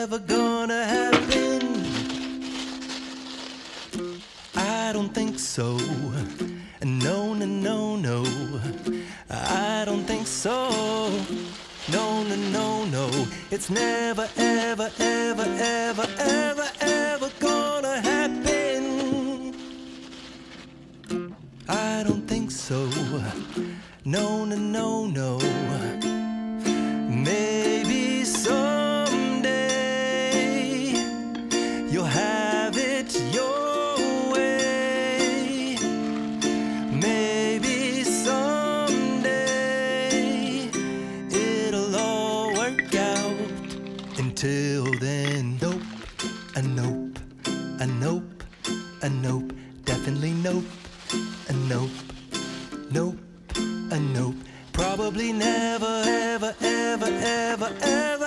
ever gonna happen? I don't think so. No, no, no, no. I don't think so. No, no, no, no. It's never, ever, ever, ever, ever, ever gonna happen. I don't think so. No, no, no, no. Maybe someday you'll have it your way. Maybe someday it'll all work out. Until then, nope, a nope, a nope, a nope, definitely nope, a nope, nope, a nope. Probably never, ever, ever, ever, ever